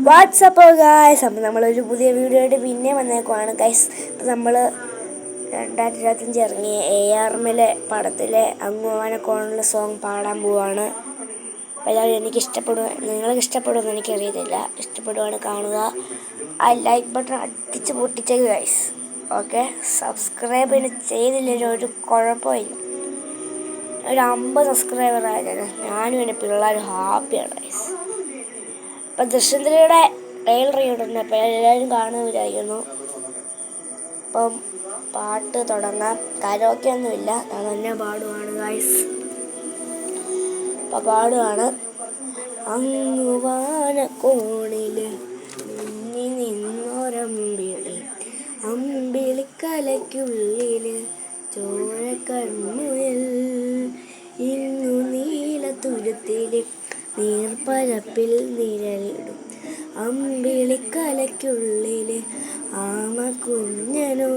WhatsApp guys. അപ്പം നമ്മളൊരു പുതിയ വീഡിയോ ആയിട്ട് പിന്നെ വന്നേക്കുവാണ് ഗൈസ്. അപ്പം നമ്മൾ 2025 ഇറങ്ങിയ ARMലെ പടത്തിലെ അങ്ങുവാനക്കോണിലെ സോങ് പാടാൻ പോവാണ്. അപ്പോൾ എല്ലാവരും നിങ്ങൾക്ക് ഇഷ്ടപ്പെടുമെന്ന് എനിക്കറിയത്തില്ല. ഇഷ്ടപ്പെടുവാണ് കാണുക. ആ ലൈക്ക് ബട്ടൺ അടിച്ച് പൊട്ടിച്ചേക്ക് ഗൈസ്. ഓക്കെ, സബ്സ്ക്രൈബ് ചെയ്തില്ലെങ്കിൽ ഒരു കുഴപ്പമില്ല. ഒരു 50 സബ്സ്ക്രൈബർ ആയത് ഞാനും എൻ്റെ പിള്ളേരും ഹാപ്പിയാണ് ഗൈസ്. അപ്പം ദൃശ്യം 3യുടെ ട്രെയിലർ ഇടുന്നുണ്ട്. അപ്പോൾ എല്ലാവരും കാണുന്നവരായിരുന്നു. അപ്പം പാട്ട് തുടങ്ങാം. കരോക്കെ ഒന്നുമില്ല, ഞാൻ തന്നെ പാടുവാണ് ഗൈസ്. അപ്പം പാടുവാണ്. അങ്ങുവാനക്കോണിൽ മിന്നി നിന്നൊരമ്പിളി, അമ്പിളിക്കലയ്ക്കുള്ളിൽ ചോരക്കൺമുയൽ, ഇന്നു നീലത്തുരുത്തിൽ നീർപ്പരപ്പിൽ നിഴലിടും, അമ്പിളിക്കലയ്ക്കുള്ളിൽ ആമക്കുഞ്ഞനോ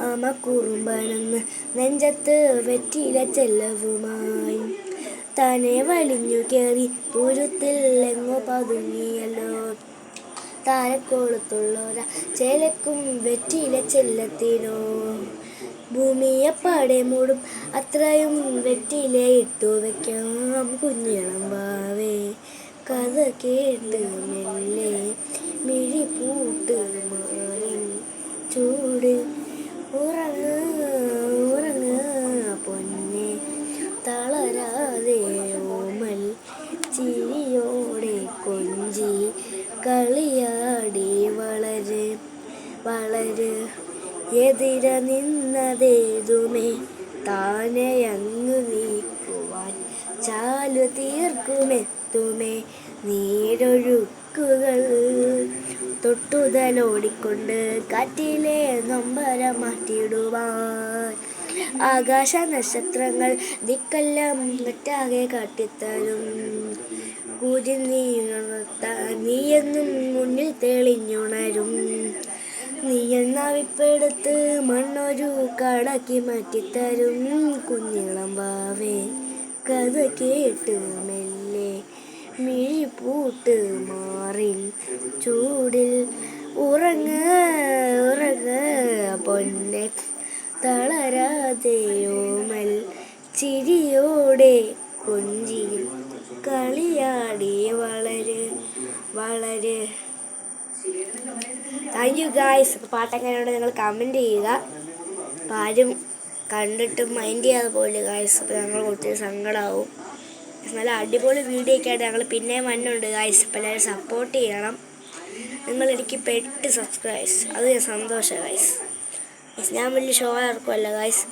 ആമക്കുറുമ്പനെന്ന് നെഞ്ചത്ത് വെറ്റില ചെല്ലവുമായി തന്നെ വലിഞ്ഞു കയറി തുരുത്തിൽ എങ്ങോ പതുങ്ങിയല്ലോ. താരക്കോളത്തുള്ളോര ചേലക്കും വെറ്റില ചെല്ലത്തിനോ, ഭൂമിയെപ്പാടെ മൂടും അത്രയും വെറ്റില ഇട്ടു വെക്കാം കുഞ്ഞിളം വാവേ. കഥ കേട്ട് മെല്ലെ മിഴി പൂട്ട് മാറി ചൂട് ഉറങ്ങ് ഉറങ്ങ് പൊന്നെ, തളരാതെ ഓമൽ ചിരിയോടെ കൊഞ്ചി കളിയാടി വളര് വളര്, എതിര നിന്നതേതുമേ താനെയങ്ങു നീക്കുവാൻ ചാലു തീർക്കുമെത്തുമേ നീരൊഴുക്കുകൾ. തൊട്ടുതലോടിക്കൊണ്ട് കാറ്റിലെ നൊമ്പരം മാറ്റിടുവാൻ ആകാശ നക്ഷത്രങ്ങൾ ദിക്കെല്ലാം ഒറ്റാകെ കാട്ടിത്തരും. നീയെന്നും മുന്നിൽ തെളിഞ്ഞുണരും. നീയെന്നാവിപ്പെടുത്ത് മണ്ണൊരു കാടാക്കി മാറ്റിത്തരും കുഞ്ഞിളം വാവേ. കഥ കേട്ട് മെല്ലെ മിഴി പൂട്ട് മാറിൻ ചൂടിൽ ഉറങ്ങ് ഉറങ്ങ് പൊന്നെ, തളരാതെ ഓമൽ ചിരിയോടെ കൊഞ്ചി കളിയാടി വളര് വളര്. Thank you guys. അപ്പോൾ പാട്ടെങ്ങനെയുണ്ട് നിങ്ങൾ കമൻറ്റ് ചെയ്യുക. അപ്പോൾ ആരും കണ്ടിട്ട് മൈൻഡ് ചെയ്യാതെ പോലെ ഗായ്സ്. അപ്പോൾ ഞങ്ങൾ ഒത്തിരി സങ്കടമാവും. നല്ല അടിപൊളി വീഡിയോ ഒക്കെ ആയിട്ട് ഞങ്ങൾ പിന്നെയും വന്നുണ്ട് ഗായ്സ്. അപ്പോൾ എല്ലാവരും സപ്പോർട്ട് ചെയ്യണം. നിങ്ങളെനിക്ക് 8 സബ്സ്ക്രൈബേഴ്സ്, അത് ഞാൻ സന്തോഷം ഗായ്സ്. ഞാൻ വലിയ ഷോ ഇറക്കുമല്ല ഗായ്സ്,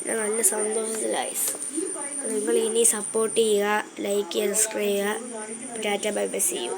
ഞാൻ നല്ല സന്തോഷത്തിൽ ഗായ്സ്. നിങ്ങൾ ഇനി സപ്പോർട്ട് ചെയ്യുക, ലൈക്ക് ചെയ്യുക, സബ്സ്ക്രൈബ് ചെയ്യുക. Tata bye bye, see U.